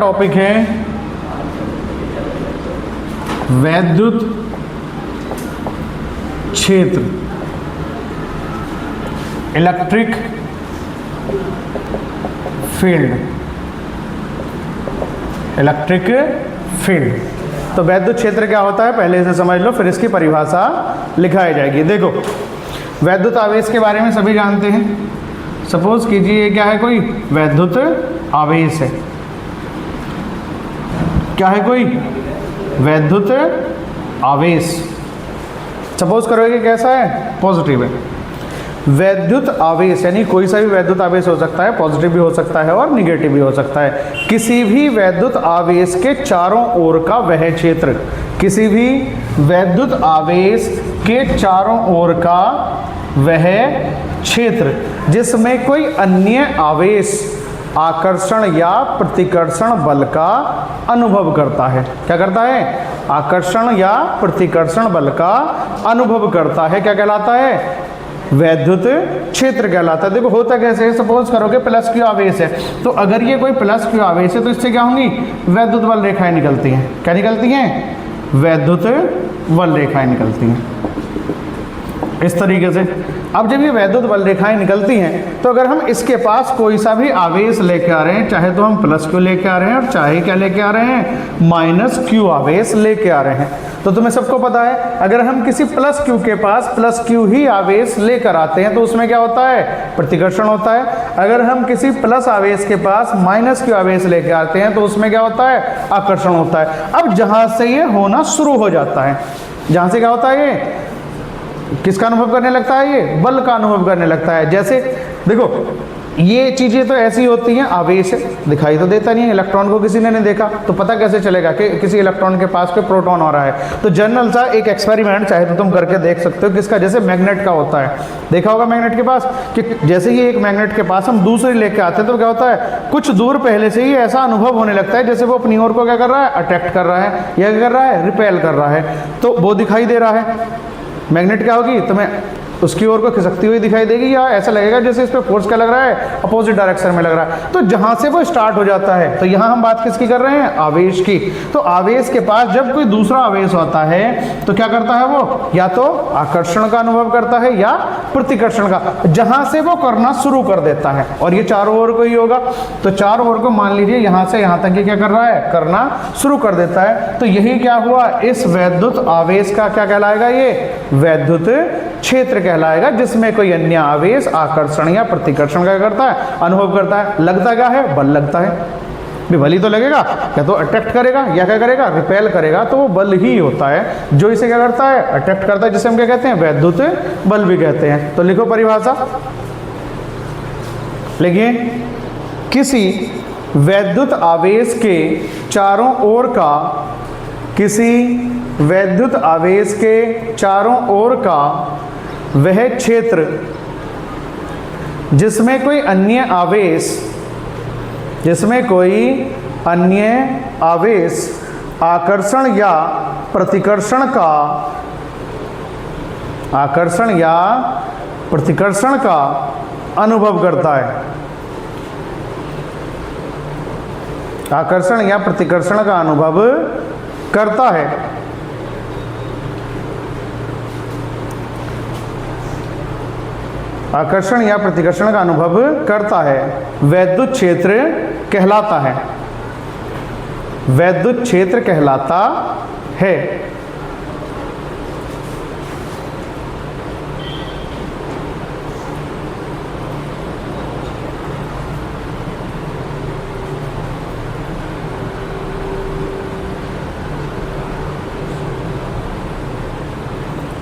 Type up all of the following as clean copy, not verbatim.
Topic है वैद्युत क्षेत्र, इलेक्ट्रिक फील्ड, इलेक्ट्रिक फील्ड। तो वैद्युत क्षेत्र क्या होता है पहले इसे समझ लो, फिर इसकी परिभाषा लिखाई जाएगी। देखो, वैद्युत आवेश के बारे में सभी जानते हैं। सपोज कीजिए ये क्या है, कोई वैद्युत आवेश है। क्या है? कोई वैद्युत आवेश। सपोज करोगे कैसा है? पॉजिटिव है। वैद्युत आवेश यानी कोई सा भी वैद्युत आवेश हो सकता है, पॉजिटिव भी हो सकता है और निगेटिव भी हो सकता है। किसी भी वैद्युत आवेश के चारों ओर का वह क्षेत्र, किसी भी वैद्युत आवेश के चारों ओर का वह क्षेत्र जिसमें कोई अन्य आवेश आकर्षण या प्रतिकर्षण बल का अनुभव करता है। क्या करता है? आकर्षण या प्रतिकर्षण बल का अनुभव करता है। क्या कहलाता है? वैद्युत क्षेत्र कहलाता है। देखो होता कैसे है, सपोज करोगे प्लस क्यू आवेश है, तो अगर ये कोई प्लस क्यू आवेश है तो इससे क्या होंगी? वैद्युत बल रेखाएं निकलती हैं। क्या निकलती हैं? वैद्युत बल रेखाएं निकलती हैं इस तरीके से। अब जब ये वैद्युत बल रेखाएं निकलती हैं तो अगर हम इसके पास कोई सा भी आवेश लेके आ रहे हैं, चाहे तो हम प्लस क्यू लेके आ रहे हैं और चाहे क्या लेके आ रहे हैं, माइनस क्यू आवेश लेके आ रहे हैं, तो तुम्हें सबको पता है अगर हम किसी प्लस क्यू के पास प्लस क्यू ही आवेश लेकर आते हैं तो उसमें क्या होता है? प्रतिकर्षण होता है। अगर हम किसी प्लस आवेश के पास माइनस क्यू आवेश लेके आते हैं तो उसमें क्या होता है? आकर्षण होता है। अब जहां से ये होना शुरू हो जाता है, जहां से क्या होता है? ये किसका अनुभव करने लगता है? ये बल का अनुभव करने लगता है। जैसे देखो ये चीजें तो ऐसी होती हैं, आवेश है, दिखाई तो देता नहीं है, इलेक्ट्रॉन को किसी ने नहीं देखा तो पता कैसे चलेगा कि किसी इलेक्ट्रॉन के पास कोई प्रोटॉन आ रहा है? तो जनरल सा एक एक्सपेरिमेंट चाहे तो तुम करके देख सकते हो, किसका? जैसे मैग्नेट का होता है, देखा होगा मैग्नेट के पास कि जैसे ही एक मैग्नेट के पास हम दूसरी लेके आते हैं तो क्या होता है? कुछ दूर पहले से ही ऐसा अनुभव होने लगता है जैसे वो अपनी ओर को क्या कर रहा है? अट्रैक्ट कर रहा है, या क्या कर रहा है? रिपेल कर रहा है। तो वो दिखाई दे रहा है। मैग्नेट क्या होगी? तुम्हें उसकी ओर को खिसकती हुई दिखाई देगी, या ऐसा लगेगा जैसे इस पे फोर्स क्या लग रहा है? अपोजिट डायरेक्शन में लग रहा है। तो जहां से वो स्टार्ट हो जाता है, तो यहां हम बात किसकी कर रहे हैं? आवेश की। तो आवेश के पास जब कोई दूसरा आवेश होता है तो क्या करता है वो? या तो आकर्षण का अनुभव करता है या प्रतिकर्षण का, जहां से वो करना शुरू कर देता है। और ये चारों ओर को ही होगा, तो चारों ओर को मान लीजिए यहां से यहां तक ये क्या कर रहा है? करना शुरू कर देता है। तो यही क्या हुआ? इस वैद्युत आवेश का क्या कहलाएगा? ये वैद्युत क्षेत्र कहलाएगा, जिसमें कोई अन्य आवेश आकर्षण या प्रतिकर्षण का करता है, अनुभव करता है। लगता क्या है? बल लगता है। भी बल ही तो लगेगा, या तो अट्रैक्ट करेगा या क्या करेगा? रिपेल करेगा। तो वो बल ही होता है जो इसे क्या करता है? अट्रैक्ट करता है, जिसे हम क्या कहते हैं? वैद्युत बल भी कहते हैं। तो लिखो परिभाषा, लिखिए, किसी वैद्युत आवेश के चारों ओर का, किसी वैद्युत आवेश के चारों ओर का वह क्षेत्र जिसमें कोई अन्य आवेश, जिसमें कोई अन्य आवेश आकर्षण या प्रतिकर्षण का, आकर्षण या प्रतिकर्षण का अनुभव करता है, आकर्षण या प्रतिकर्षण का अनुभव करता है, आकर्षण या प्रतिकर्षण का अनुभव करता है, वैद्युत क्षेत्र कहलाता है, वैद्युत क्षेत्र कहलाता है।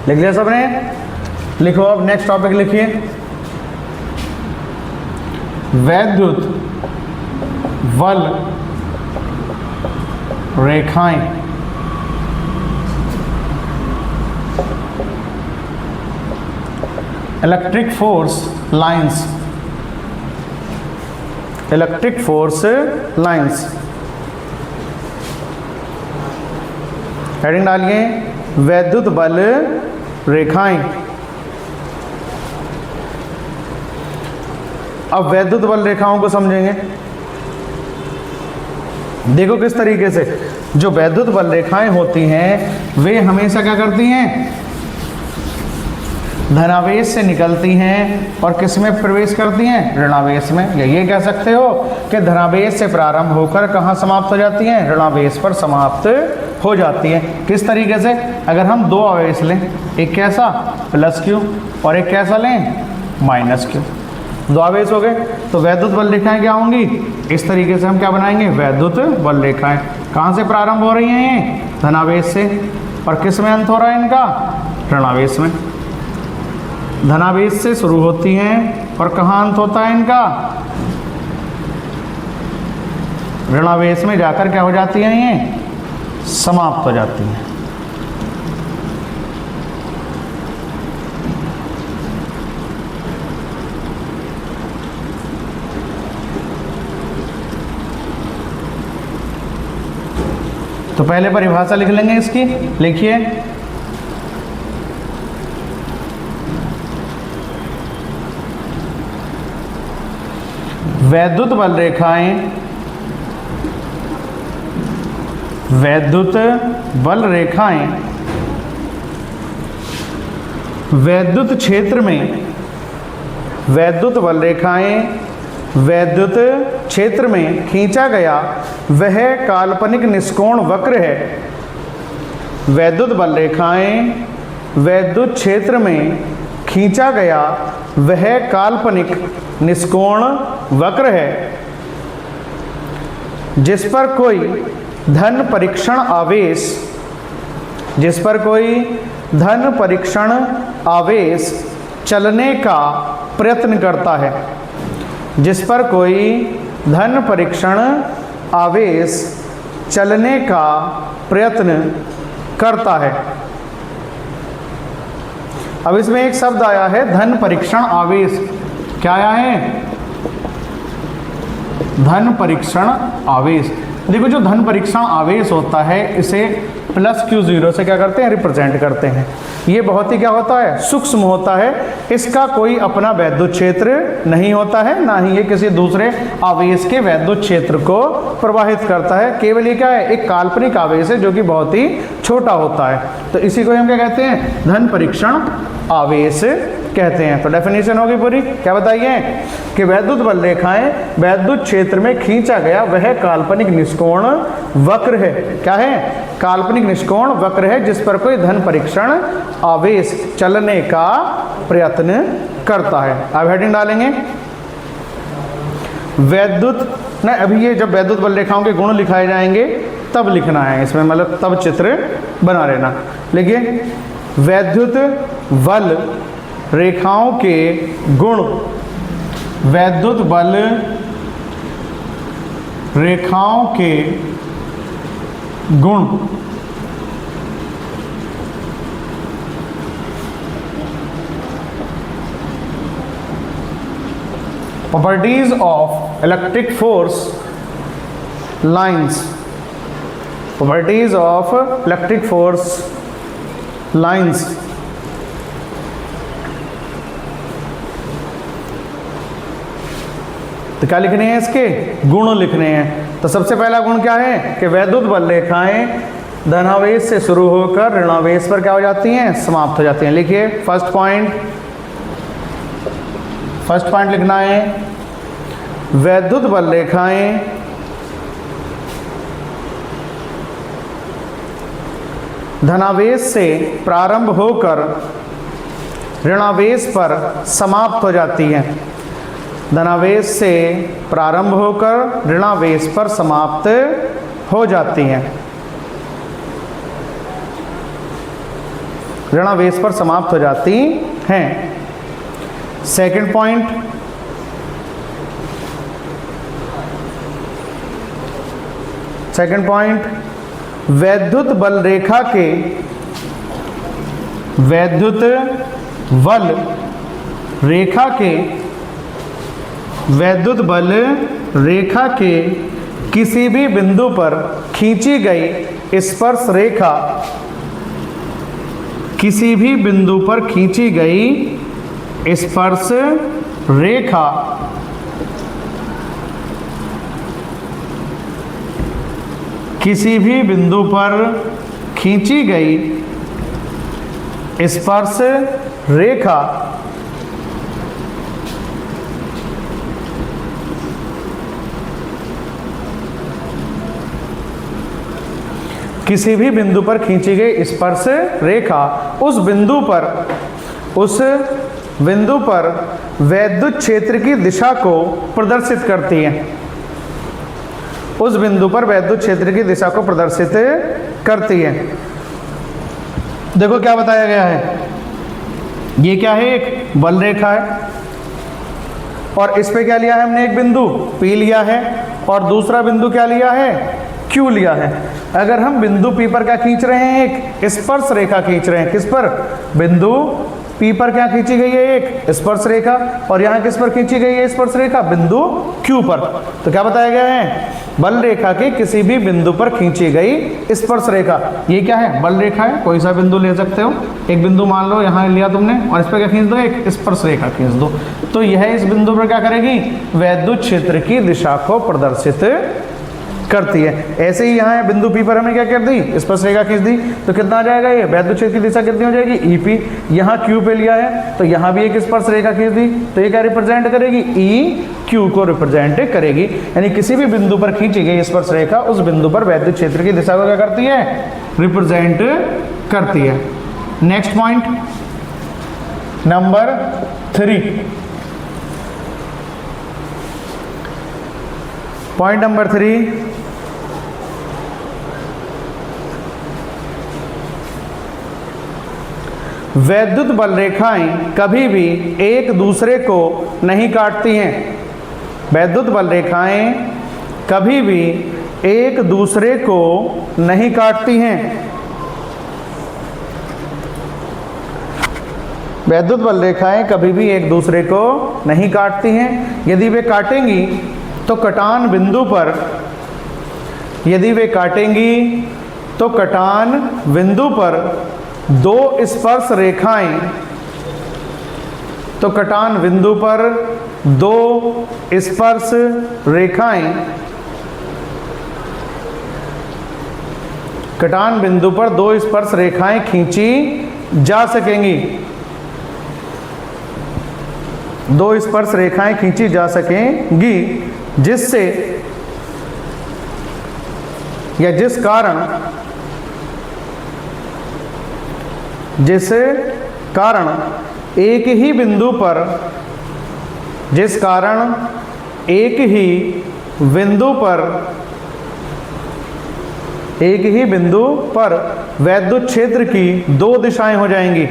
लिख लिया सबने? लिखो अब नेक्स्ट टॉपिक लिखिए, वैद्युत बल रेखाएं। Electric force lines, electric force lines. Heading डालिए, वैद्युत बल रेखाएं। अब वैद्युत बल रेखाओं को समझेंगे। देखो किस तरीके से जो वैद्युत बल रेखाएं होती हैं वे हमेशा क्या करती हैं, धनावेश से निकलती हैं और किस में प्रवेश करती हैं, ऋणावेश में। या ये कह सकते हो कि धनावेश से प्रारंभ होकर कहाँ समाप्त हो जाती हैं, ऋणावेश पर समाप्त हो जाती हैं। किस तरीके से, अगर हम दो आवेश लें, एक कैसा प्लस क्यू और एक कैसा लें माइनस क्यू, दो आवेश हो गए, तो वैद्युत बल रेखाएं क्या होंगी, इस तरीके से हम क्या बनाएंगे, वैद्युत बल रेखाएं। कहाँ से प्रारंभ हो रही हैं ये, धनावेश से, और किस में अंत हो रहा है इनका, ऋणावेश में। धनावेश से शुरू होती हैं और कहाँ अंत होता है इनका, ऋणावेश में जाकर क्या हो जाती हैं ये, समाप्त हो जाती हैं। तो पहले परिभाषा लिख लेंगे इसकी, लिखिए वैद्युत बल रेखाएं, वैद्युत बल रेखाएं वैद्युत क्षेत्र में, वैद्युत बल रेखाएं वैद्युत क्षेत्र में खींचा गया वह काल्पनिक निष्कोण वक्र है। वैद्युत बल रेखाएं वैद्युत क्षेत्र में खींचा गया वह काल्पनिक निष्कोण वक्र है जिस पर कोई धन परीक्षण आवेश, जिस पर कोई धन परीक्षण आवेश चलने का प्रयत्न करता है, जिस पर कोई धन परीक्षण आवेश चलने का प्रयत्न करता है। अब इसमें एक शब्द आया है धन परीक्षण आवेश, क्या आया है, धन परीक्षण आवेश। देखो जो धन परीक्षण आवेश होता है इसे प्लस क्यू जीरो से क्या करते हैं, रिप्रेजेंट करते हैं। ये बहुत ही क्या होता है, सूक्ष्म होता है, इसका कोई अपना वैद्युत क्षेत्र नहीं होता है, ना ही ये किसी दूसरे आवेश के वैद्युत क्षेत्र को प्रवाहित करता है। केवल ये क्या है, एक काल्पनिक आवेश है जो कि बहुत ही छोटा होता है। तो इसी को हम क्या कहते हैं, धन परीक्षण आवेश कहते हैं। तो डेफिनेशन होगी पूरी, क्या बताइए कि वैद्युत बल रेखाएं वैद्युत क्षेत्र में खींचा गया वह काल्पनिक निष्कोण वक्र है। क्या है, काल्पनिक निष्कोण वक्र है जिस पर कोई धन परीक्षण आवेश चलने का प्रयत्न करता है। अब हेडिंग डालेंगे वैद्युत ना, अभी ये जब वैद्युत बल रेखाओं के गुण लिखाए जाएंगे तब लिखना है इसमें, मतलब तब चित्र बना लेना। लिखिए वैद्युत बल रेखाओं के गुण, वैद्युत बल रेखाओं के गुण। Properties of electric force lines, properties of electric force lines. तो क्या लिखने हैं, इसके गुण लिखने हैं। तो सबसे पहला गुण क्या है कि वैद्युत बल रेखाएं धनावेश से शुरू होकर ऋणावेश पर क्या हो जाती हैं, समाप्त हो जाती हैं। लिखिए फर्स्ट पॉइंट, फर्स्ट पॉइंट लिखना है वैद्युत बल रेखाएं धनावेश से प्रारंभ होकर ऋणावेश पर समाप्त हो जाती हैं। धनावेश से प्रारंभ होकर ऋणावेश पर समाप्त हो जाती हैं, ऋणावेश पर समाप्त हो जाती हैं। सेकंड पॉइंट, सेकंड पॉइंट वैद्युत बल रेखा के, वैद्युत बल रेखा के, वैद्युत बल रेखा के किसी भी बिंदु पर खींची गई स्पर्श रेखा, किसी भी बिंदु पर खींची गई स्पर्श रेखा किसी भी बिंदु पर खींची गई स्पर्श रेखा किसी भी बिंदु पर खींची गई स्पर्श रेखा उस बिंदु पर वैद्युत क्षेत्र की दिशा को प्रदर्शित करती है। उस बिंदु पर वैद्युत क्षेत्र की दिशा को प्रदर्शित करती है। देखो क्या बताया गया है, ये क्या है, एक बल रेखा है और इस पे क्या लिया है हमने, एक बिंदु P लिया है और दूसरा बिंदु क्या लिया है, Q लिया है। अगर हम बिंदु P पर क्या खींच रहे हैं, एक स्पर्श रेखा खींच रहे हैं। किस पर, बिंदु P पर क्या खींची गई है, एक स्पर्श रेखा, और यहाँ किस पर खींची गई है स्पर्श रेखा, बिंदु Q पर। तो क्या बताया गया है, बल रेखा के किसी भी बिंदु पर खींची गई स्पर्श रेखा। ये क्या है, बल रेखा है, कोई सा बिंदु ले सकते हो। एक बिंदु मान लो यहाँ लिया तुमने और इस पर क्या खींच दो, एक स्पर्श रेखा खींच दो। तो यह इस बिंदु पर क्या करेगी, वैद्युत क्षेत्र की दिशा को प्रदर्शित करती है। ऐसे ही यहाँ बिंदु P पर हमने क्या कर दी, स्पर्श रेखा खींच दी, तो कितना आ जाएगा, ये वैद्युत क्षेत्र की दिशा कितनी हो जाएगी, EP। यहाँ Q पे लिया है तो यहाँ भी एक स्पर्श रेखा खींच दी, तो ये क्या रिप्रेजेंट करेगी, EQ को रिप्रेजेंट करेगी। यानी किसी भी बिंदु पर खींची गई स्पर्श रेखा उस बिंदु पर वैद्युत क्षेत्र की दिशा को क्या करती है, रिप्रेजेंट करती है। Next point number 3, point number 3, वैद्युत बल रेखाएं कभी भी एक दूसरे को नहीं काटती हैं। वैद्युत बल रेखाएं कभी भी एक दूसरे को नहीं काटती हैं। वैद्युत बल रेखाएं कभी भी एक दूसरे को नहीं काटती हैं। यदि वे काटेंगी तो कटान बिंदु पर, यदि वे काटेंगी तो कटान बिंदु पर दो स्पर्श रेखाएं, तो कटान बिंदु पर दो स्पर्श रेखाएं, कटान बिंदु पर दो स्पर्श रेखाएं खींची जा सकेंगी। दो स्पर्श रेखाएं खींची जा सकेंगी जिससे या जिस कारण एक ही बिंदु पर, जिस कारण एक ही बिंदु पर वैद्युत क्षेत्र की दो दिशाएं हो जाएंगी।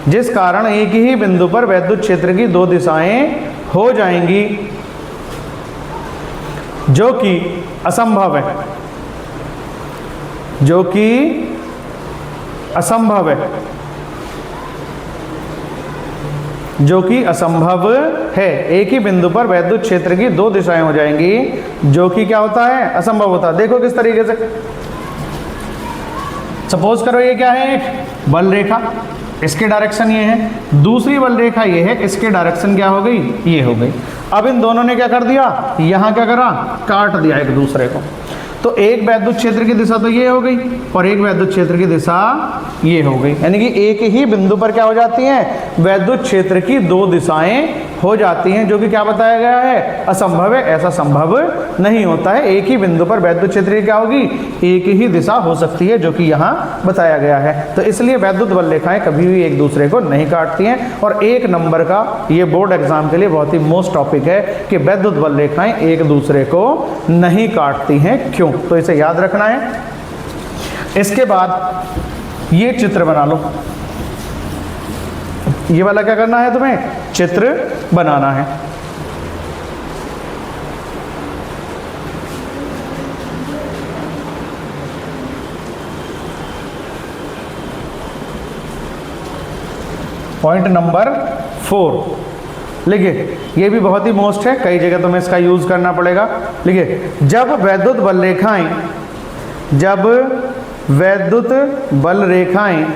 जिस कारण एक ही बिंदु पर वैद्युत क्षेत्र की दो दिशाएं हो जाएंगी, जो कि असंभव है, जो कि असंभव है, जो कि असंभव है। एक ही बिंदु पर वैद्युत क्षेत्र की दो दिशाएं हो जाएंगी, जो कि क्या होता है, असंभव होता है। देखो किस तरीके से, सपोज करो ये क्या है, एक बल रेखा, इसके डायरेक्शन ये है, दूसरी बल रेखा ये है, इसके डायरेक्शन क्या हो गई, ये हो गई। अब इन दोनों ने क्या कर दिया, यहाँ क्या करा, काट दिया एक दूसरे को। तो एक वैद्युत क्षेत्र की दिशा तो ये हो गई और एक वैद्युत क्षेत्र की दिशा ये हो गई। यानी कि एक ही बिंदु पर क्या हो जाती हैं, वैद्युत क्षेत्र की दो दिशाएं हो जाती हैं, जो कि क्या बताया गया है, असंभव है। ऐसा संभव नहीं होता है। एक ही बिंदु पर वैद्युत क्षेत्र की क्या होगी, एक ही दिशा हो सकती है, जो कि यहाँ बताया गया है। तो इसलिए वैद्युत बल रेखाएं कभी भी एक दूसरे को नहीं काटती हैं। और एक नंबर का ये बोर्ड एग्जाम के लिए बहुत ही मोस्ट टॉपिक है कि वैद्युत बल रेखाएं एक दूसरे को नहीं काटती हैं, क्यों। तो इसे याद रखना है। इसके बाद ये चित्र बना लो। ये वाला क्या करना है तुम्हें, चित्र बनाना है। पॉइंट नंबर 4 लिखिए, ये भी बहुत ही मोस्ट है, कई जगह तुम्हें इसका यूज करना पड़ेगा। लिखिए, जब वैद्युत बल रेखाएं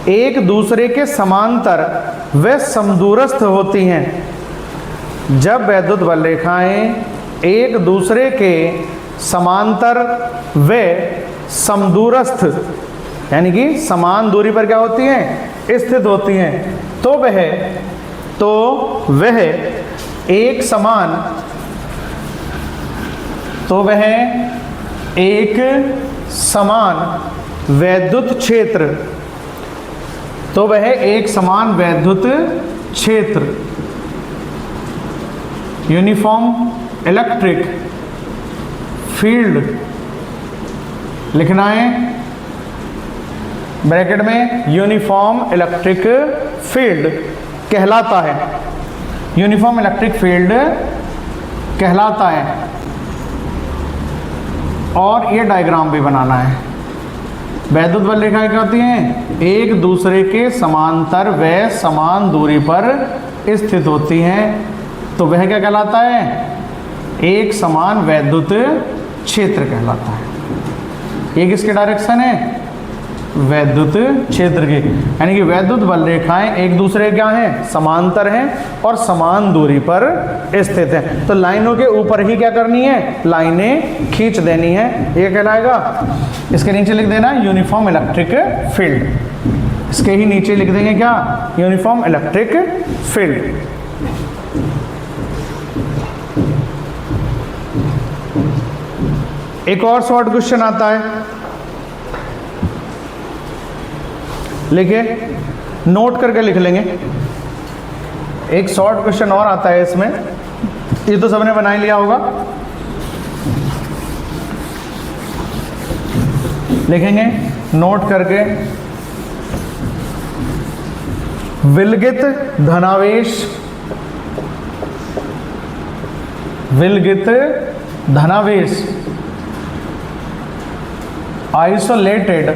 एक दूसरे के समांतर व समदूरस्थ होती हैं, जब वैद्युत बल रेखाएं एक दूसरे के समांतर व समदूरस्थ, यानी कि समान दूरी पर क्या होती हैं, स्थित होती हैं, तो वह एक समान वैद्युत क्षेत्र, यूनिफॉर्म इलेक्ट्रिक फील्ड लिखना है ब्रैकेट में, यूनिफॉर्म इलेक्ट्रिक फील्ड कहलाता है, यूनिफॉर्म इलेक्ट्रिक फील्ड कहलाता है। और ये डायग्राम भी बनाना है। वैद्युत बल रेखाएं क्या होती हैं, एक दूसरे के समांतर व समान दूरी पर स्थित होती हैं, तो वह क्या कहलाता है, एक समान वैद्युत क्षेत्र कहलाता है। ये किसके डायरेक्शन है, वैद्युत क्षेत्र के, यानी कि वैद्युत बल रेखाएं एक दूसरे क्या हैं, समांतर हैं और समान दूरी पर स्थित हैं। तो लाइनों के ऊपर ही क्या करनी है, लाइनें खींच देनी है, ये कहलाएगा। इसके नीचे लिख देना यूनिफॉर्म इलेक्ट्रिक फील्ड, इसके ही नीचे लिख देंगे क्या, यूनिफॉर्म इलेक्ट्रिक फील्ड। एक और शॉर्ट क्वेश्चन आता है, लिखिए, नोट करके लिख लेंगे। एक शॉर्ट क्वेश्चन और आता है इसमें, ये तो सबने बना ही लिया होगा, लिखेंगे नोट करके, विलगित धनावेश आइसोलेटेड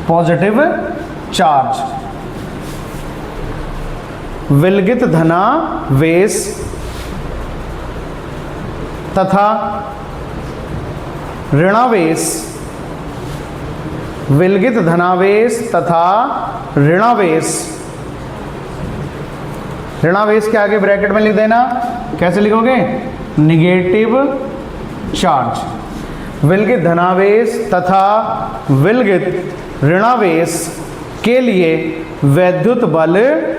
पॉजिटिव चार्ज, विलगित धनावेश तथा ऋणावेश, विलगित धनावेश तथा ऋणावेश, ऋणावेश के आगे ब्रैकेट में लिख देना, कैसे लिखोगे, निगेटिव चार्ज, विलगित धनावेश तथा विलगित ऋणावेश के लिए वैद्युत बल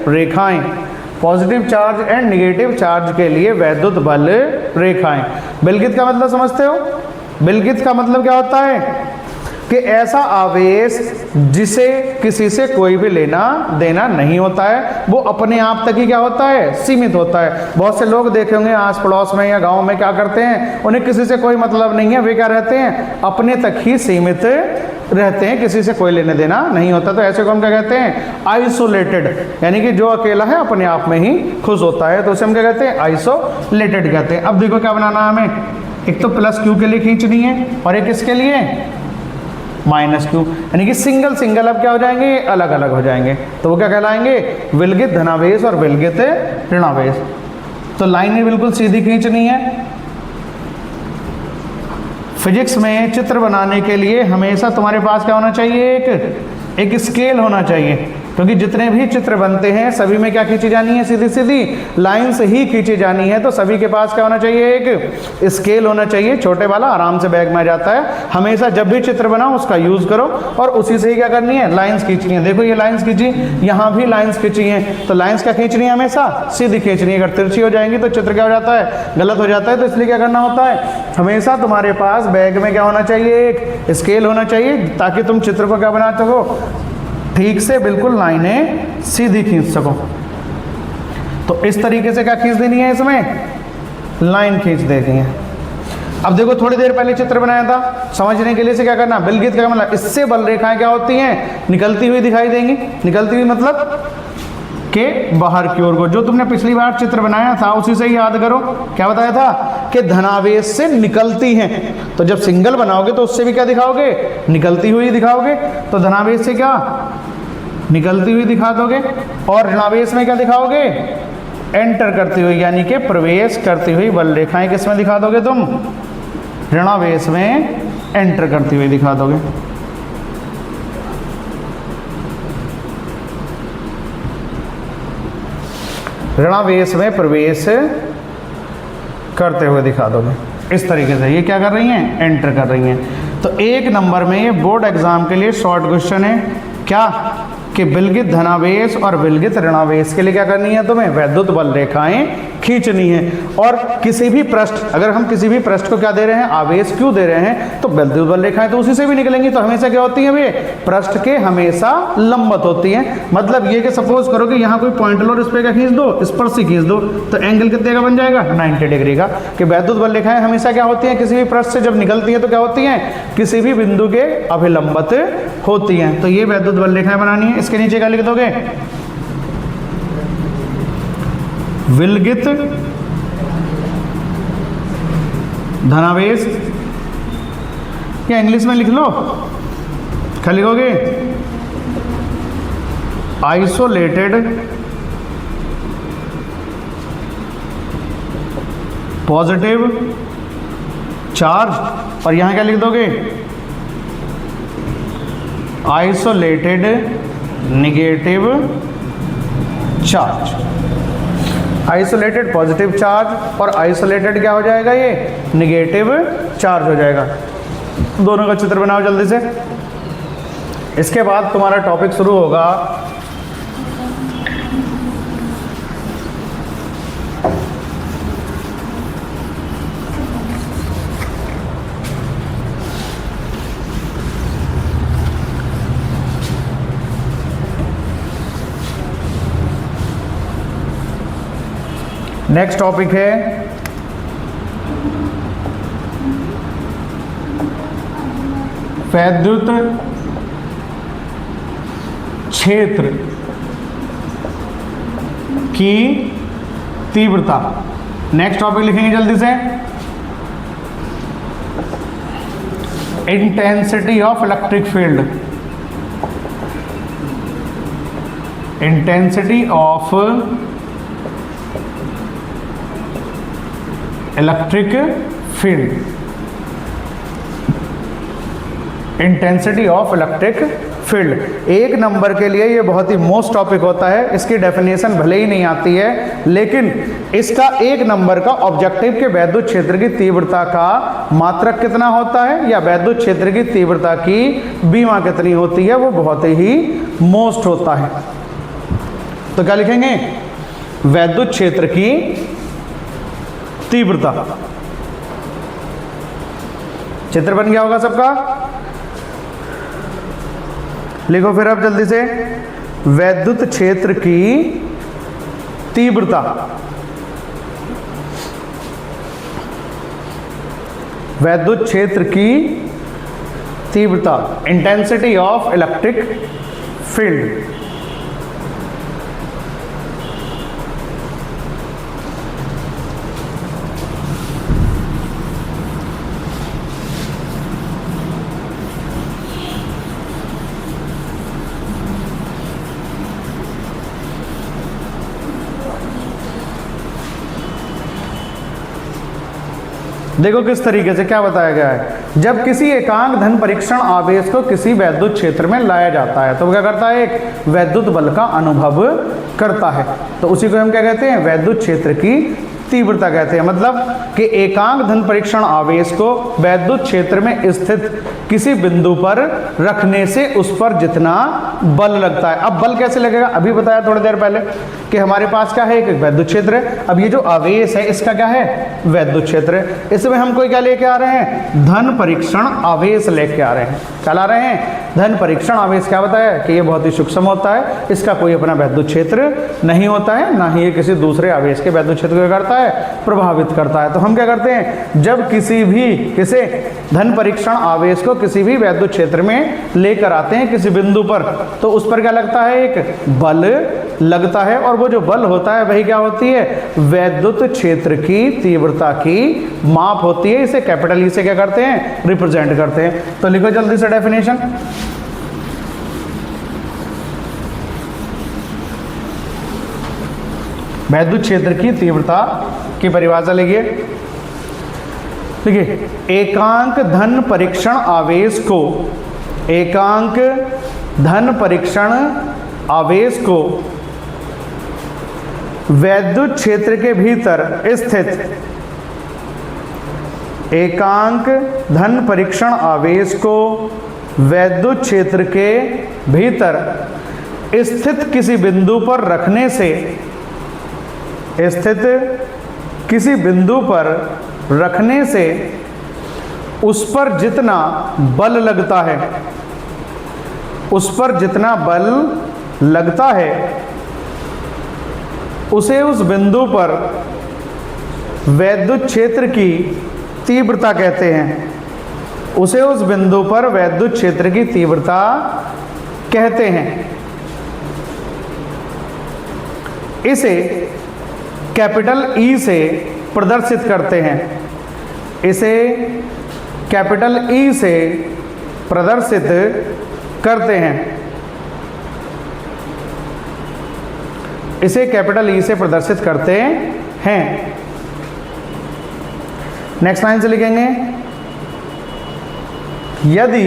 रेखाएं, positive charge and negative charge के लिए वैद्युत बल रेखाएं। विलगित का मतलब समझते हो, विलगित का मतलब क्या होता है कि ऐसा आवेश जिसे किसी से कोई भी लेना देना नहीं होता है, वो अपने आप तक ही क्या होता है, सीमित होता है। बहुत से लोग देखे होंगे आस पड़ोस में या गांव में, क्या करते हैं, उन्हें किसी से कोई मतलब नहीं है, वे क्या रहते हैं, अपने तक ही सीमित रहते हैं, किसी से कोई लेने देना नहीं होता। तो ऐसे को हम क्या कहते हैं, आइसोलेटेड, यानी कि जो अकेला है अपने आप में ही खुश होता है, तो उसे हम क्या कहते हैं, आइसोलेटेड कहते हैं। अब देखो क्या बनाना है हमें, एक तो प्लस क्यू के लिए खींचनी है और एक किसके लिए, माइनस क्यू, यानी कि सिंगल सिंगल अब क्या हो जाएंगे, अलग अलग हो जाएंगे, तो वो क्या कहलाएंगे, विलगित धनावेश और विलगित ऋणावेश। तो लाइनें बिल्कुल सीधी खींचनी है। फिजिक्स में चित्र बनाने के लिए हमेशा तुम्हारे पास क्या होना चाहिए, एक स्केल होना चाहिए, क्योंकि जितने भी चित्र बनते हैं सभी में क्या खींची जानी है, सीधी सीधी लाइन से ही खींची जानी है। तो सभी के पास क्या होना चाहिए, एक स्केल होना चाहिए, छोटे वाला, आराम से बैग में आ जाता है। हमेशा जब भी चित्र बनाओ उसका यूज करो और उसी से ही क्या करनी है, लाइंस खींचनी है। देखो ये लाइंस खींची, यहाँ भी लाइंस खींची हैं, तो लाइंस क्या खींचनी है, हमेशा सीधी खींचनी है। अगर तिरछी हो जाएंगी तो चित्र क्या हो जाता है, गलत हो जाता है। तो इसलिए क्या करना होता है, हमेशा तुम्हारे पास बैग में क्या होना चाहिए, एक स्केल होना चाहिए, ताकि तुम चित्र को क्या बना सको, ठीक से बिल्कुल लाइनें सीधी खींच सको। तो इस तरीके से क्या खींच देनी है, इसमें लाइन खींच देनी है। अब देखो थोड़ी देर पहले चित्र बनाया था, समझने के लिए से क्या करना, विलगित का मतलब, इससे बल रेखाएं क्या होती हैं, निकलती हुई दिखाई देंगी। निकलती हुई मतलब के बाहर की ओर को, जो तुमने पिछली बार चित्र बनाया था उसी से याद करो, क्या बताया था कि धनावेश से निकलती हैं। तो जब सिंगल बनाओगे तो उससे भी क्या दिखाओगे, निकलती हुई दिखाओगे। तो धनावेश से क्या, निकलती हुई दिखा दोगे, और ऋणावेश में क्या दिखाओगे, एंटर करती हुई, यानी कि प्रवेश करती हुई बल रेखाएं किसमें दिखा दोगे तुम, ऋणावेश में एंटर करती हुई दिखा दोगे। ऋणावेश में प्रवेश करते हुए दिखा दोगे इस तरीके से। ये क्या कर रही हैं, एंटर कर रही हैं। तो 1 नंबर में ये बोर्ड एग्जाम के लिए शॉर्ट क्वेश्चन है क्या कि विलगित धनावेश और विलगित ऋणावेश के लिए क्या करनी है, तुम्हें वैद्युत बल रेखाएं खींचनी है। और किसी भी पृष्ठ, अगर हम किसी भी पृष्ठ को क्या दे रहे हैं, आवेश क्यों दे रहे हैं, तो वैद्युत बल रेखाएं तो उसी से भी निकलेंगी। तो हमेशा क्या होती है, वे पृष्ठ के हमेशा लंबवत होती हैं। मतलब ये कि सपोज करो कि यहाँ कोई पॉइंट लो और इस पर क्या खींच दो, स्पर्श से खींच दो, तो एंगल कितने का बन जाएगा, 90 डिग्री का। कि वैद्युत बल रेखाएं हमेशा क्या होती हैं, किसी भी पृष्ठ से जब निकलती हैं तो क्या होती हैं, किसी भी बिंदु के अभिलंबित होती हैं। तो ये वैद्युत बल रेखाएं बनानी है। इसके नीचे क्या लिख दोगे, विलगित धनावेश, या इंग्लिश में लिख लो, क्या लिखोगे, आइसोलेटेड पॉजिटिव चार्ज, और यहां क्या लिख दोगे, isolated negative charge. Isolated positive charge और आइसोलेटेड क्या हो जाएगा, ये नेगेटिव चार्ज हो जाएगा। दोनों का चित्र बनाओ जल्दी से। इसके बाद तुम्हारा टॉपिक शुरू होगा नेक्स्ट टॉपिक है वैद्युत क्षेत्र की तीव्रता। नेक्स्ट टॉपिक लिखेंगे जल्दी से, intensity of electric field. Intensity of electric field, intensity of electric field. 1 number के लिए ये बहुत ही मोस्ट टॉपिक होता है। इसकी डेफिनेशन भले ही नहीं आती है, लेकिन इसका 1 नंबर का ऑब्जेक्टिव के वैद्युत क्षेत्र की तीव्रता का मात्रक कितना होता है, या वैद्युत क्षेत्र की तीव्रता की बीमा कितनी होती है, वो बहुत ही मोस्ट होता है। तो क्या लिखेंगे, वैद्युत क्षेत्र की तीव्रता। चित्र बन गया होगा सबका, लिखो फिर अब जल्दी से, वैद्युत क्षेत्र की तीव्रता। वैद्युत क्षेत्र की तीव्रता, इंटेंसिटी ऑफ इलेक्ट्रिक फील्ड। देखो किस तरीके से क्या बताया गया है। जब किसी एकांक धन परीक्षण आवेश को किसी वैद्युत क्षेत्र में लाया जाता है तो वो क्या करता है, एक वैद्युत बल का अनुभव करता है। तो उसी को हम क्या कहते हैं, वैद्युत क्षेत्र की तीव्रता कहते हैं। मतलब कि एकांक धन परीक्षण आवेश को वैद्युत क्षेत्र में स्थित किसी बिंदु पर रखने से उस पर जितना बल लगता है। अब बल कैसे लगेगा, अभी बताया थोड़ी देर पहले कि हमारे पास क्या है, एक वैद्युत क्षेत्र है। अब ये जो आवेश है इसका क्या है, वैद्युत क्षेत्र है। इसमें हम कोई क्या लेके आ रहे हैं, धन परीक्षण आवेश लेके आ रहे हैं। क्या ला रहे हैं, धन परीक्षण आवेश। क्या बताया कि ये बहुत ही सूक्ष्म होता है, इसका कोई अपना वैद्युत क्षेत्र नहीं होता है, ना ही ये किसी दूसरे आवेश के वैद्युत क्षेत्र को करता है, प्रभावित करता है। तो हम क्या करते हैं, जब किसी धन परीक्षण आवेश को किसी भी वैद्युत क्षेत्र में लेकर आते हैं किसी बिंदु पर, तो उस पर क्या लगता है, एक बल लगता है। और वो जो बल होता है वही क्या होती है, वैद्युत क्षेत्र की तीव्रता की माप होती है। इसे कैपिटल ई से क्या करते हैं, रिप्रेजेंट करते हैं। तो लिखो जल्दी से डेफिनेशन। वैद्युत क्षेत्र की तीव्रता की परिभाषा लिखिए। देखिए, एकांक धन परीक्षण आवेश को, एकांक धन परीक्षण आवेश को वैद्युत क्षेत्र के भीतर स्थित एकांक धन परीक्षण आवेश को वैद्युत क्षेत्र के भीतर स्थित किसी बिंदु पर रखने से, स्थित किसी बिंदु पर रखने से उस पर जितना बल लगता है, उस पर जितना बल लगता है उसे उस बिंदु पर वैद्युत क्षेत्र की तीव्रता कहते हैं, उसे उस बिंदु पर वैद्युत क्षेत्र की तीव्रता कहते हैं। इसे कैपिटल ई से प्रदर्शित करते हैं, इसे कैपिटल ई से प्रदर्शित करते हैं, इसे कैपिटल ई से प्रदर्शित करते हैं। नेक्स्ट लाइन से लिखेंगे, यदि,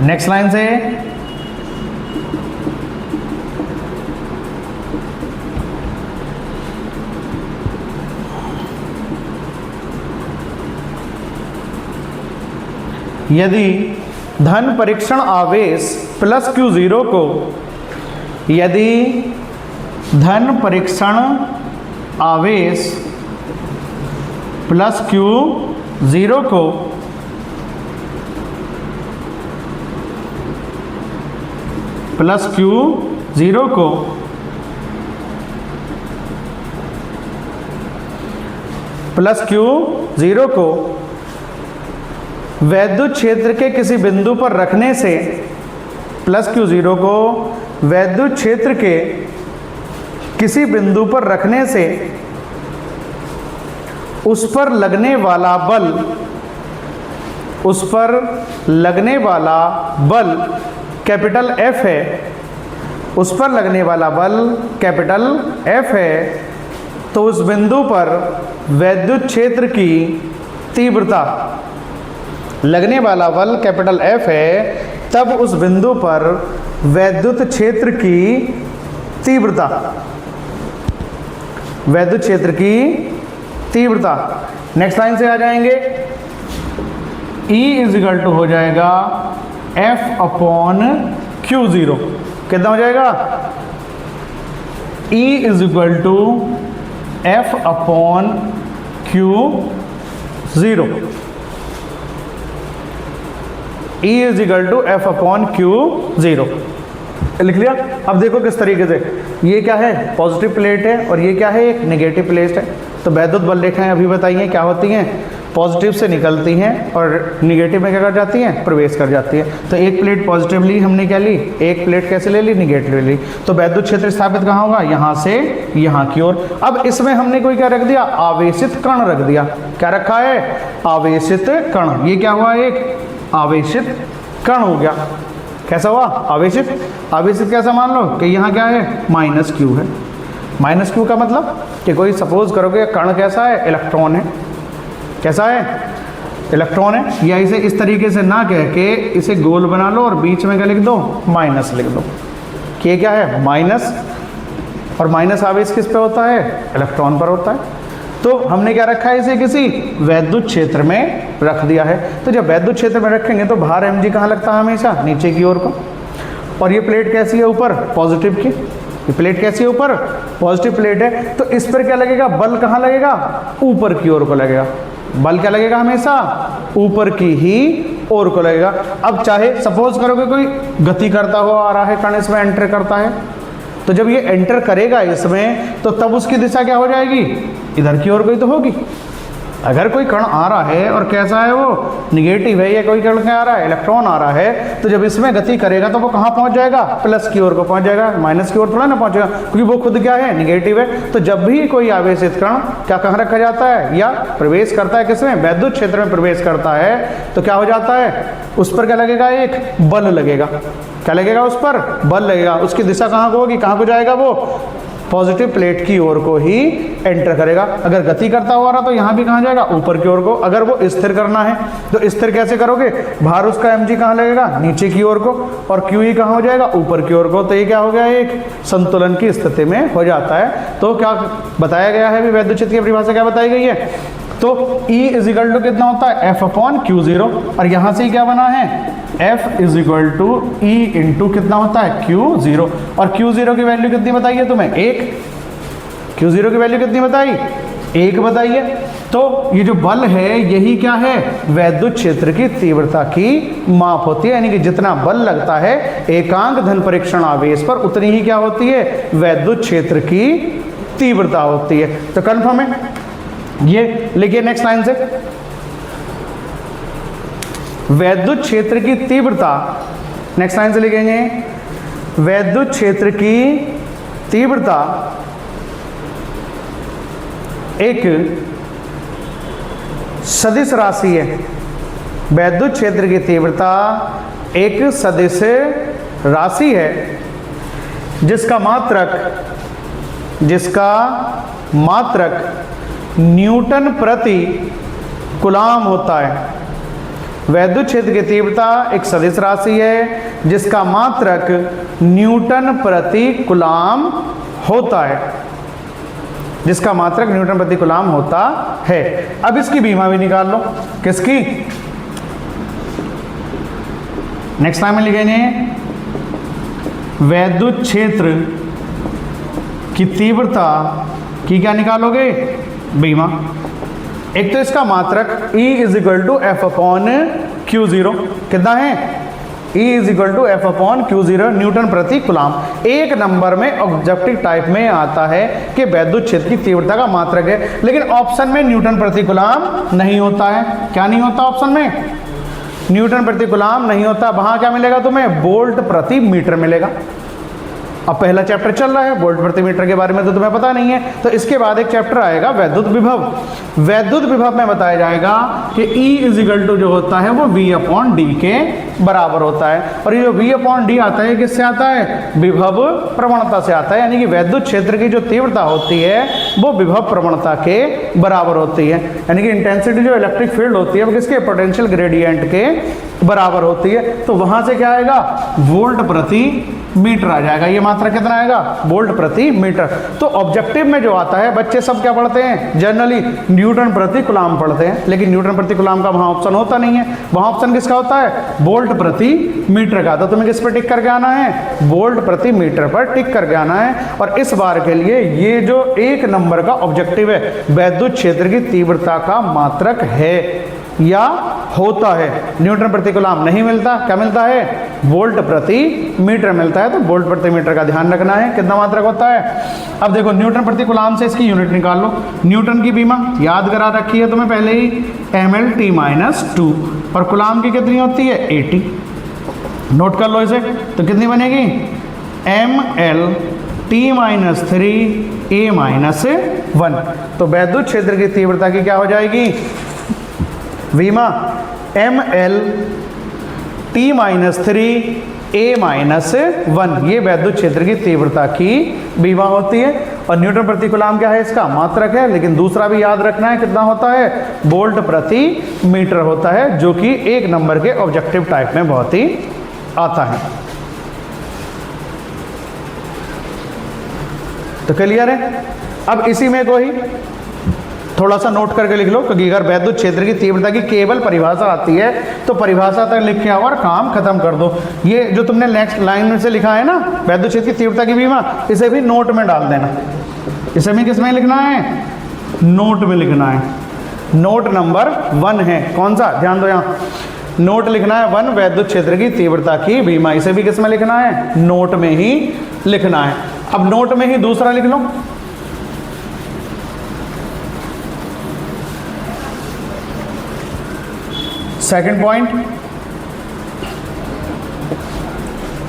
नेक्स्ट लाइन से यदि धन परीक्षण आवेश प्लस Q0 को, यदि धन परीक्षण आवेश प्लस Q0 को प्लस Q0 को प्लस Q0 को वैद्युत क्षेत्र के किसी बिंदु पर रखने से, प्लस Q0 को वैद्युत क्षेत्र के किसी बिंदु पर रखने से उस पर लगने वाला बल, उस पर लगने वाला बल कैपिटल F है, उस पर लगने वाला बल कैपिटल F है, तो उस बिंदु पर वैद्युत क्षेत्र की तीव्रता, लगने वाला बल कैपिटल F है, तब उस बिंदु पर वैद्युत क्षेत्र की तीव्रता, वैद्युत क्षेत्र की तीव्रता। नेक्स्ट लाइन से आ जाएंगे, E इज इक्वल टू हो जाएगा F अपॉन Q0। कितना हो जाएगा? E is equal to F upon Q0। E is equal to F upon Q0 लिख लिया। अब देखो किस तरीके से, ये क्या है? पॉजिटिव प्लेट है और ये क्या है? एक नेगेटिव प्लेट है। तो वैद्युत बल रेखाएं अभी बताइए क्या होती हैं? पॉजिटिव से निकलती हैं और निगेटिव में क्या कर जाती हैं? प्रवेश कर जाती हैं। तो एक प्लेट पॉजिटिव ली हमने, क्या ली? एक प्लेट कैसे ले ली? निगेटिव ली। तो वैद्युत क्षेत्र स्थापित कहाँ होगा? यहाँ से यहाँ की ओर। अब इसमें हमने कोई क्या रख दिया? आवेशित कण रख दिया। क्या रखा है? आवेशित कण। ये क्या हुआ? एक आवेशित कण हो गया। कैसा हुआ? आवेशित। आवेशित कैसा? मान लो कि यहाँ क्या है? माइनस क्यू है। माइनस क्यू का मतलब कि कोई सपोज करोगे कण कैसा है? इलेक्ट्रॉन है। कैसा है? इलेक्ट्रॉन है। या इसे इस तरीके से ना कह के इसे गोल बना लो और बीच में क्या लिख दो? माइनस लिख दो कि ये क्या है? माइनस। और माइनस आवेश किस पे होता है? इलेक्ट्रॉन पर होता है। तो हमने क्या रखा है? इसे किसी वैद्युत क्षेत्र में रख दिया है। तो जब वैद्युत क्षेत्र में रखेंगे तो बाहर mg कहाँ लगता है? हमेशा नीचे की ओर को। और ये प्लेट कैसी है? ऊपर पॉजिटिव की। ये प्लेट कैसी है? ऊपर पॉजिटिव प्लेट है। तो इस पर क्या लगेगा? बल कहाँ लगेगा? ऊपर की ओर को लगेगा। बल क्या लगेगा? हमेशा ऊपर की ही ओर को लगेगा। अब चाहे सपोज करोगे कोई गति करता हुआ आ रहा है, कण इसमें एंटर करता है, तो जब ये एंटर करेगा इसमें तो तब उसकी दिशा क्या हो जाएगी? इधर की ओर कोई तो होगी। अगर कोई कण आ रहा है और कैसा है वो? निगेटिव है। या कोई कण क्या आ रहा है? इलेक्ट्रॉन आ रहा है। तो जब इसमें गति करेगा तो वो कहाँ पहुंच जाएगा? प्लस की ओर को पहुंच जाएगा। माइनस की ओर थोड़ा ना पहुंचेगा, क्योंकि वो खुद क्या है? निगेटिव है। तो जब भी कोई आवेशित कण क्या कहाँ रखा जाता है? या प्रवेश करता है किसमें? वैद्युत क्षेत्र में प्रवेश करता है, तो क्या हो जाता है? उस पर क्या लगेगा? एक बल लगेगा। क्या लगेगा? उस पर बल लगेगा। उसकी दिशा कहाँ को होगी? कहाँ को जाएगा वो? पॉजिटिव प्लेट की ओर को ही एंटर करेगा। अगर गति करता हुआ रहा तो यहाँ भी कहाँ जाएगा, ऊपर की ओर को। अगर वो स्थिर करना है तो स्थिर कैसे करोगे, भार उसका mg कहाँ लगेगा, नीचे की ओर को, और QE कहाँ हो जाएगा, ऊपर की ओर को। तो ये क्या हो गया, एक संतुलन की स्थिति में हो जाता है। तो क्या बताया गया है, विद्युत क्षेत्र की परिभाषा क्या बताई गई है, तो E इजिकल टू कितना होता है, F अपॉन Q0, और यहाँ से क्या बना है, F is equal to E into कितना होता है, Q0, और Q0 की वैल्यू कितनी बताई है तुम्हें, 1। Q0 की वैल्यू कितनी बताई, 1 बताई है। तो ये जो बल है यही क्या है, वैद्युत क्षेत्र की तीव्रता की माप होती है, यानी कि जितना बल लगता है एकांक धन परीक्षण आवेश पर उतनी ही क्या होती है, वैद्युत क्षेत्र की तीव्रता होती है। तो कन्फर्म है। ये लिखिए नेक्स्ट लाइन से, वैद्युत क्षेत्र की तीव्रता, नेक्स्ट लाइन से लिखेंगे, वैद्युत क्षेत्र की तीव्रता एक सदिश राशि है। वैद्युत क्षेत्र की तीव्रता एक सदिश राशि है जिसका मात्रक न्यूटन प्रति कूलाम होता है। वैद्युत क्षेत्र की तीव्रता एक सदिश राशि है जिसका मात्रक न्यूटन प्रति कूलाम होता है, जिसका मात्रक न्यूटन प्रति कूलाम होता है। अब इसकी बीमा भी निकाल लो, किसकी, नेक्स्ट लाइन में लिखेंगे, वैद्युत क्षेत्र की तीव्रता की क्या निकालोगे, बीमा। एक तो इसका मात्रक E is equal to F upon Q0 कितना है, E is equal to F upon Q0 newton प्रति कूलाम। एक नंबर में ऑब्जेक्टिव टाइप में आता है कि वैद्युत क्षेत्र की तीव्रता का मात्रक है, लेकिन ऑप्शन में न्यूटन प्रति कूलाम नहीं होता है। क्या नहीं होता ऑप्शन में, न्यूटन प्रति कूलाम नहीं होता। वहां क्या मिलेगा तुम्हें, वोल्ट प्रति मीटर मिलेगा। अब पहला चैप्टर चल रहा है, वोल्ट प्रति मीटर के बारे में तो तुम्हें पता नहीं है, तो इसके बाद एक चैप्टर आएगा वैद्युत विभव। वैद्युत विभव में बताया जाएगा कि E इजिकल टू जो होता है वो V अपॉन डी के बराबर होता है। और ये जो V अपॉन डी आता है किससे आता है, विभव प्रवणता से आता है, यानी कि वैद्युत क्षेत्र की जो तीव्रता होती है वो विभव प्रवणता के बराबर होती है। यानी कि इंटेंसिटी जो इलेक्ट्रिक फील्ड होती है वो किसके, पोटेंशियल ग्रेडियंट के बराबर होती है। तो वहां से क्या आएगा, वोल्ट प्रति मीटर आ जाएगा। ये मात्रा कितना आएगा, वोल्ट प्रति मीटर। तो ऑब्जेक्टिव में जो आता है, बच्चे सब क्या पढ़ते हैं, जनरली न्यूटन प्रति कूलाम पढ़ते हैं, लेकिन न्यूटन प्रति कूलाम का वहां ऑप्शन होता नहीं है। वहां ऑप्शन किसका होता है, वोल्ट प्रति मीटर का। तो तुम्हें किस पर टिक करके आना है, वोल्ट प्रति मीटर पर टिक करके आना है। और इस बार के लिए ये जो एक नंबर का ऑब्जेक्टिव है, वैद्युत क्षेत्र की तीव्रता का मात्रक है या होता है, न्यूटन प्रति कूलाम नहीं मिलता, क्या मिलता है, वोल्ट प्रति मीटर मिलता है। तो वोल्ट प्रति मीटर का ध्यान रखना है, कितना मात्रक होता है। अब देखो न्यूटन प्रति कूलाम से इसकी यूनिट निकाल लो। न्यूटन की बीमा याद करा रखी है तुम्हें पहले ही, mL/t-2, और कूलाम की कितनी होती है, 80। नोट कर लो इसे, तो कितनी बनेगी, mL/t-3A-1। तो वैद्युत क्षेत्र की तीव्रता की क्या हो जाएगी, बीमा mL/t-3A-1। ये वैद्युत क्षेत्र की तीव्रता की बीमा होती है। और न्यूटन प्रति कूलाम क्या है, इसका मात्रक है, लेकिन दूसरा भी याद रखना है, कितना होता है, वोल्ट प्रति मीटर होता है, जो कि एक नंबर के ऑब्जेक्टिव टाइप में बहुत ही आता है। तो क्लियर है। अब इसी में कोई थोड़ा सा नोट करके लिख लो, क्योंकि अगर वैद्युत क्षेत्र की तीव्रता की केवल परिभाषा आती है तो परिभाषा तक लिख के आओ और काम खत्म कर दो। ये जो तुमने नेक्स्ट लाइन में से लिखा है ना, वैद्युत क्षेत्र की तीव्रता की बीमा, इसे भी नोट में डाल देना। इसे भी किस में लिखना है, नोट में लिखना है। नोट नंबर 1 है, कौन सा, ध्यान दो यहाँ, नोट लिखना है 1, वैद्युत क्षेत्र की तीव्रता की बीमा। इसे भी किस में लिखना है, नोट में ही लिखना है। अब नोट में ही दूसरा लिख लो, सेकंड पॉइंट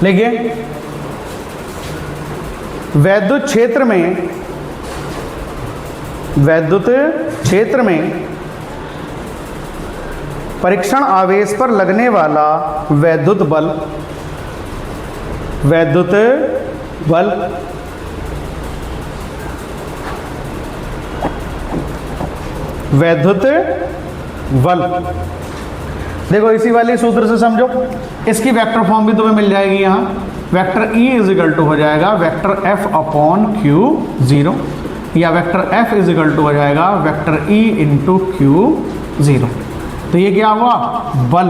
लिखिए, वैद्युत क्षेत्र में परीक्षण आवेश पर लगने वाला वैद्युत बल वैद्युत बल। देखो इसी वाले सूत्र से समझो, इसकी वेक्टर फॉर्म भी तुम्हें मिल जाएगी यहाँ। Vector E is equal to हो जाएगा वेक्टर F अपॉन Q0, या vector F is equal to हो जाएगा वेक्टर E इंटू Q0। तो ये क्या हुआ? बल।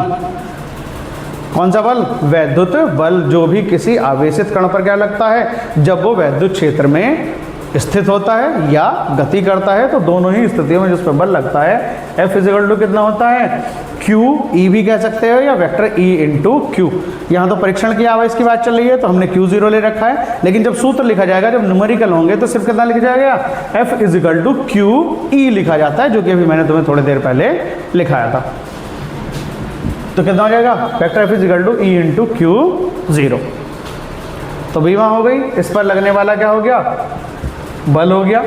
कौन सा बल? वैद्युत बल, जो भी किसी आवेशित कण पर क्या लगता है, जब वो वैद्युत क्षेत्र में स्थित होता है या गति करता है। तो दोनों ही स्थितियों में जिस पर बल लगता है F इजिकल टू कितना होता है? Q E भी कह सकते हो, या वेक्टर E इंटू Q। यहाँ तो परीक्षण की आवेश की बात चल रही है तो हमने Q0 ले रखा है, लेकिन जब सूत्र लिखा जाएगा, जब न्यूमेरिकल होंगे तो सिर्फ कितना लिखा जाएगा? F is equal to Q E लिखा जाता है, जो कि अभी मैंने तुम्हें थोड़ी देर पहले लिखाया था। तो कितना हो जाएगा? Vector F is equal to E into Q0। तो बीमा हो गई, इस पर लगने वाला क्या हो गया? बल हो गया।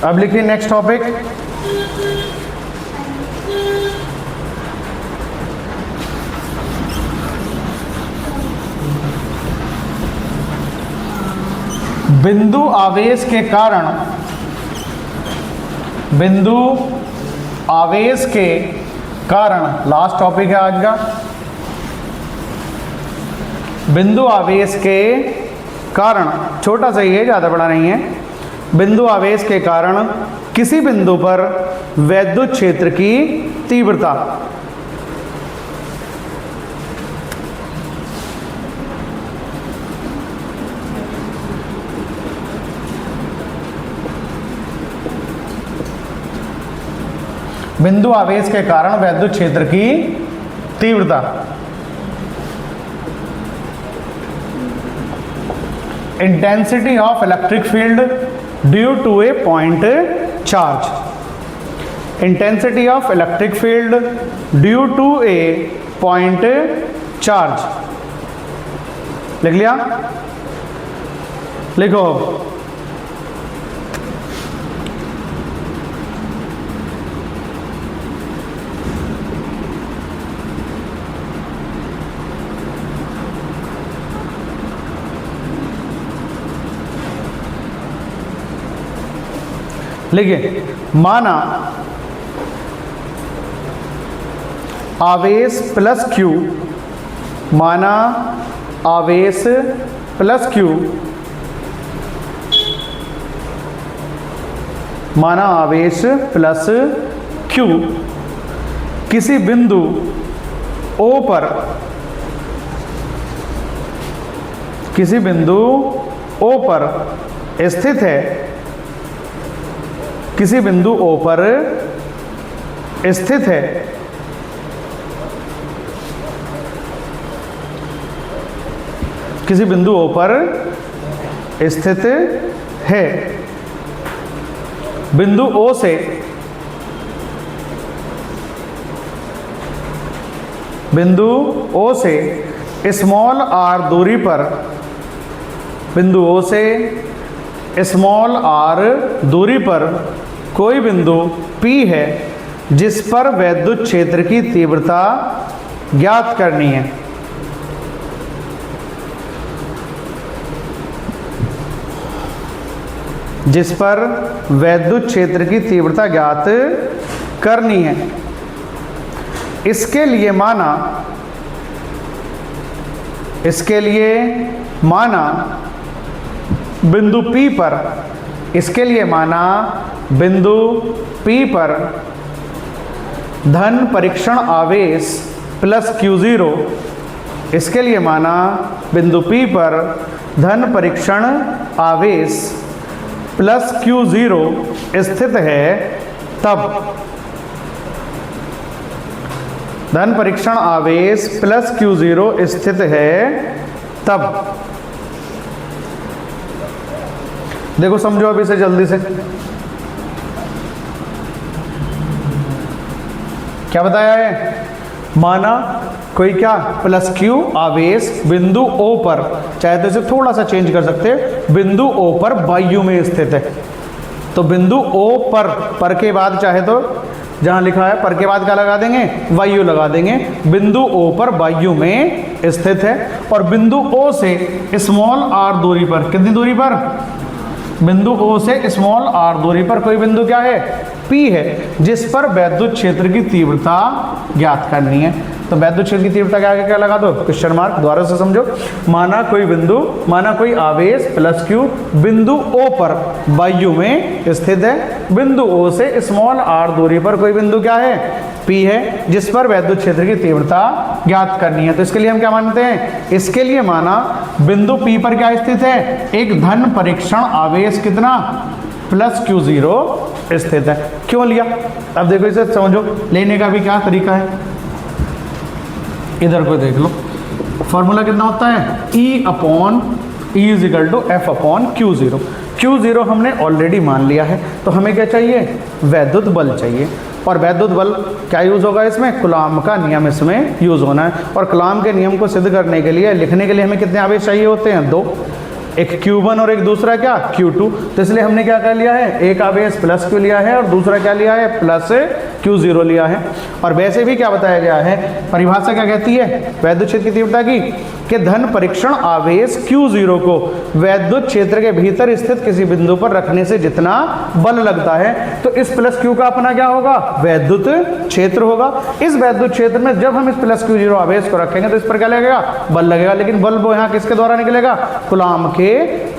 अब लिखिए नेक्स्ट टॉपिक, बिंदु आवेश के कारण, बिंदु आवेश के कारण, लास्ट टॉपिक है आज का। बिंदु आवेश के कारण, छोटा सा ही है, ज़्यादा बड़ा नहीं है। बिंदु आवेश के कारण किसी बिंदु पर वैद्युत क्षेत्र की तीव्रता, बिंदु आवेश के कारण वैद्युत क्षेत्र की तीव्रता, intensity of electric field due to a point charge, intensity of electric field due to a point charge. लिख लिया? लिखो। लिखिए, माना आवेश प्लस Q, माना आवेश प्लस Q, माना आवेश प्लस Q किसी बिंदु O पर, किसी बिंदु O पर स्थित है, किसी बिंदु O पर स्थित है, किसी बिंदु O पर स्थित है। बिंदु O से बिंदु O से स्मॉल r दूरी पर, बिंदु O से स्मॉल r दूरी पर कोई बिंदु P है जिस पर वैद्युत क्षेत्र की तीव्रता ज्ञात करनी है। जिस पर वैद्युत क्षेत्र की तीव्रता ज्ञात करनी है। इसके लिए माना, इसके लिए माना बिंदु P पर, इसके लिए माना बिंदु P पर धन परीक्षण आवेश प्लस Q0, इसके लिए माना बिंदु P पर धन परीक्षण आवेश प्लस Q0 स्थित है, तब धन परीक्षण आवेश प्लस Q0 स्थित है, तब देखो समझो अभी से जल्दी से क्या बताया है। माना कोई क्या प्लस Q आवेश बिंदु O पर, चाहे तो इसे थोड़ा सा चेंज कर सकते हैं, बिंदु O पर वायु में स्थित है। तो बिंदु O पर के बाद चाहे तो जहां लिखा है पर के बाद क्या लगा देंगे, वायु लगा देंगे। बिंदु ओ पर वायु में स्थित है और बिंदु ओ से स्मॉल आर दूरी पर, कितनी दूरी पर, बिंदु ओ से स्मॉल आर दूरी पर कोई बिंदु क्या है, पी है, जिस पर वैद्युत क्षेत्र की तीव्रता ज्ञात करनी है। तो वैद्युत क्षेत्र की तीव्रता के आगे क्या लगा दो, क्वेश्चन मार्क, द्वारा से समझो। माना कोई बिंदु, माना कोई आवेश प्लस क्यू बिंदु ओ पर वायु में स्थित है, बिंदु ओ से स्मॉल आर दूरी पर कोई बिंदु क्या है, पी है, जिस पर वैद्युत क्षेत्र की तीव्रता ज्ञात करनी है। तो इसके लिए हम क्या मानते हैं, इसके लिए माना बिंदु पी पर क्या स्थित है, एक धन परीक्षण आवेश कितना, प्लस क्यू जीरो स्थित है। क्यों लिया, अब देखो इसे समझो, लेने का भी क्या तरीका है, इधर को देख लो, फॉर्मूला कितना होता है, E upon E is equal to F upon Q zero. Q zero हमने ऑलरेडी मान लिया है, तो हमें क्या चाहिए, वैद्युत बल चाहिए। और वैद्युत बल क्या यूज होगा इसमें, कूलॉम का नियम इसमें यूज होना है। और कूलॉम के नियम को सिद्ध करने के लिए, लिखने के लिए हमें कितने आवेश चाहिए होते हैं, दो, एक Q1 और एक दूसरा क्या, Q2। तो इसलिए हमने क्या कर लिया है, एक आवेश प्लस Q लिया है और दूसरा क्या लिया है, प्लस Q0 लिया है। और वैसे भी क्या बताया गया है, परिभाषा क्या कहती है वैद्युत क्षेत्र की तीव्रता की, कि धन परीक्षण आवेश Q0 को वैद्युत क्षेत्र के भीतर स्थित किसी बिंदु पर रखने से जितना बल लगता है, तो इस प्लस Q का अपना क्या होगा, वैद्युत क्षेत्र होगा। इस वैद्युत क्षेत्र में जब हम इस प्लस Q0 आवेश को रखेंगे तो इस पर क्या लगेगा, बल लगेगा। लेकिन बल वो यहाँ किसके द्वारा निकलेगा, कूलॉम के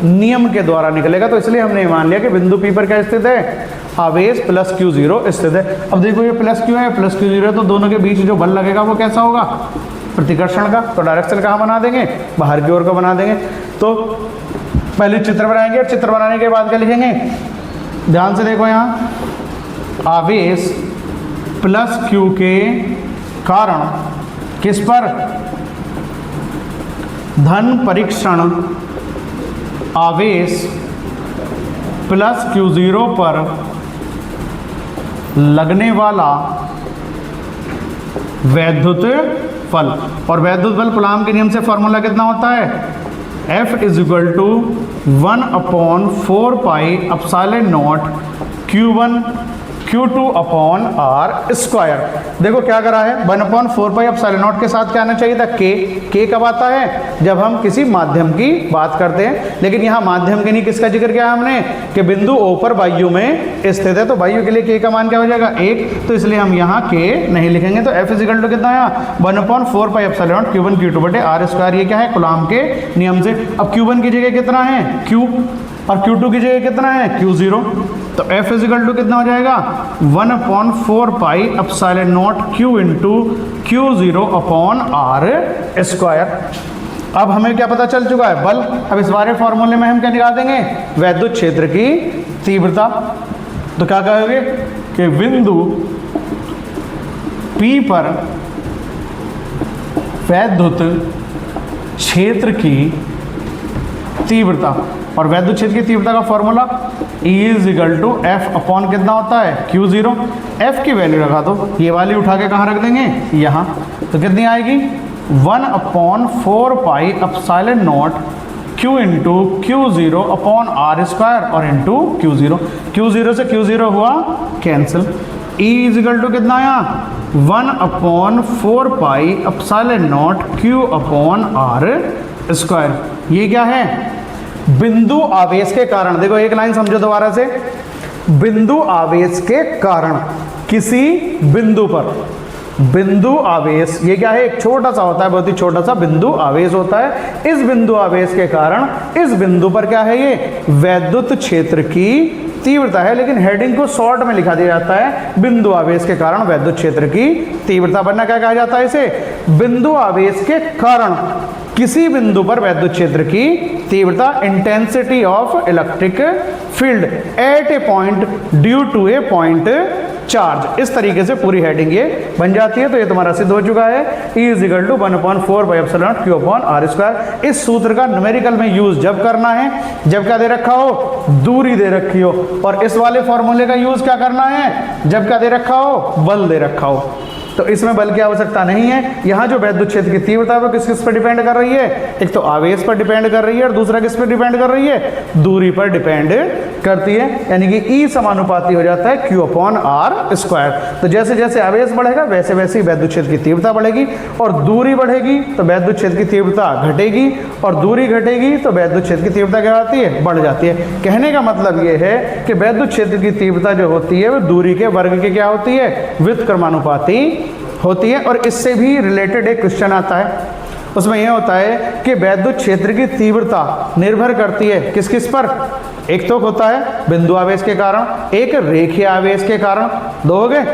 नियम के द्वारा निकलेगा। तो इसलिए हमने मान लिया कि बिंदु P पर क्या स्थित है, आवेश प्लस Q0 स्थित है। अब देखो ये प्लस Q है, प्लस Q0 है, तो दोनों के बीच जो बल लगेगा वो कैसा होगा, प्रतिकर्षण का। तो डायरेक्शन कहाँ बना देंगे, बाहर की ओर का बना देंगे। तो पहले चित्र बनाएंगे और चित्र बनाने के बाद क्या लिखेंगे, ध्यान से देखो, यहाँ आवेश प्लस Q के कारण किस पर, धन परीक्षण आवेश प्लस Q0 पर लगने वाला वैद्युत बल। और वैद्युत बल कूलॉम के नियम से फॉर्मूला कितना होता है, F is equal to 1/4πε0 Q1 Q2 upon R square. देखो क्या करा है, 1/4πε0 के साथ क्या आना चाहिए था, K कब आता है, जब हम किसी माध्यम की बात करते हैं। लेकिन यहाँ माध्यम के नहीं, किसका जिक्र किया हमने, कि बिंदु O पर वायु में स्थित है, तो वायु के लिए K का मान क्या हो जाएगा, 1। तो इसलिए हम यहाँ K नहीं लिखेंगे। तो F इज इक्वल टू कितना है, 1/4πε0 Q1 Q2 बटे आर स्क्वायर। ये क्या है, कूलॉम के नियम से। अब Q1 की जगह कितना है, Q, और Q2 की जगह कितना है, Q0। तो F इज इक्वल टू कितना हो जाएगा, 1/4πε0 Q into Q0 upon R square. अब हमें क्या पता चल चुका है, बल। अब इस बारे फॉर्मूले में हम क्या निकाल देंगे, वैद्युत क्षेत्र की तीव्रता। तो क्या कहोगे कि बिंदु P पर वैद्युत क्षेत्र की तीव्रता, और वैद्युत क्षेत्र की तीव्रता का formula E is equal to F upon कितना होता है, Q0। F की वैल्यू लगा दो, ये वाली उठा के कहाँ रख देंगे, यहाँ। तो कितनी आएगी, 1/4πε0 Q into Q0 upon R square और इंटू Q0। Q0 से Q0 हुआ cancel. E is equal to कितना आया, 1/4πε0 Q अपॉन आर स्क्वायर। ये क्या है, बिंदु आवेश के कारण। देखो एक लाइन समझो दोबारा से, बिंदु आवेश के कारण किसी बिंदु पर, बिंदु आवेश ये क्या है, एक छोटा सा होता है, बहुत ही छोटा सा बिंदु आवेश होता है। इस बिंदु आवेश के कारण इस बिंदु पर क्या है, ये वैद्युत क्षेत्र की तीव्रता है। लेकिन हेडिंग को शॉर्ट में लिखा दिया जाता है, बिंदु आवेश के कारण वैद्युत क्षेत्र की तीव्रता। वरना क्या कहा जाता है इसे, बिंदु आवेश के कारण किसी बिंदु पर वैद्युत क्षेत्र की तीव्रता, intensity of electric field at a point due to a point charge. इस तरीके से पूरी हेडिंग ये बन जाती है। तो ये तुम्हारा सिद्ध हो चुका है, E is equal to 1/4πε0 Q upon R square. इस सूत्र का न्यूमेरिकल में यूज जब करना है जब क्या दे रखा हो, दूरी दे रखी हो। और इस वाले फॉर्मूले का यूज क्या करना है, जब क्या दे रखा हो, बल दे रखा हो। तो इसमें बल की आवश्यकता नहीं है। यहाँ जो वैद्युत क्षेत्र की तीव्रता है वो किस किस पर डिपेंड कर रही है, एक तो आवेश पर डिपेंड कर रही है और दूसरा किस पर डिपेंड कर रही है, दूरी पर डिपेंड करती है, यानी कि ई समानुपाती हो जाता है Q अपॉन आर स्क्वायर। तो जैसे जैसे आवेश बढ़ेगा वैसे वैसे ही वैद्युत क्षेत्र की तीव्रता बढ़ेगी, और दूरी बढ़ेगी तो वैद्युत क्षेत्र की तीव्रता घटेगी, और दूरी घटेगी तो वैद्युत क्षेत्र की तीव्रता क्या होती है, बढ़ जाती है। कहने का मतलब ये है कि वैद्युत क्षेत्र की तीव्रता जो होती है वो दूरी के वर्ग के क्या होती है, व्युत्क्रमानुपाती होती है। और इससे भी रिलेटेड एक क्वेश्चन आता है, उसमें यह होता है कि वैद्युत क्षेत्र की तीव्रता निर्भर करती है किस किस पर। एक तो होता है बिंदु आवेश के कारण, एक रेखीय आवेश के कारण, दो हो गए,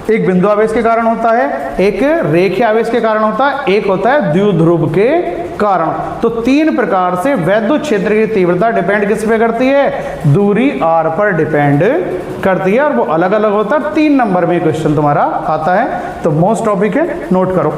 एक बिंदु आवेश के कारण होता है, एक रेखीय आवेश के कारण होता है, एक होता है द्विध्रुव के कारण। तो तीन प्रकार से वैद्युत क्षेत्र की तीव्रता डिपेंड किस पे करती है, दूरी r पर डिपेंड करती है, और वो अलग अलग होता है। 3 नंबर में क्वेश्चन तुम्हारा आता है, तो मोस्ट टॉपिक है, नोट करो।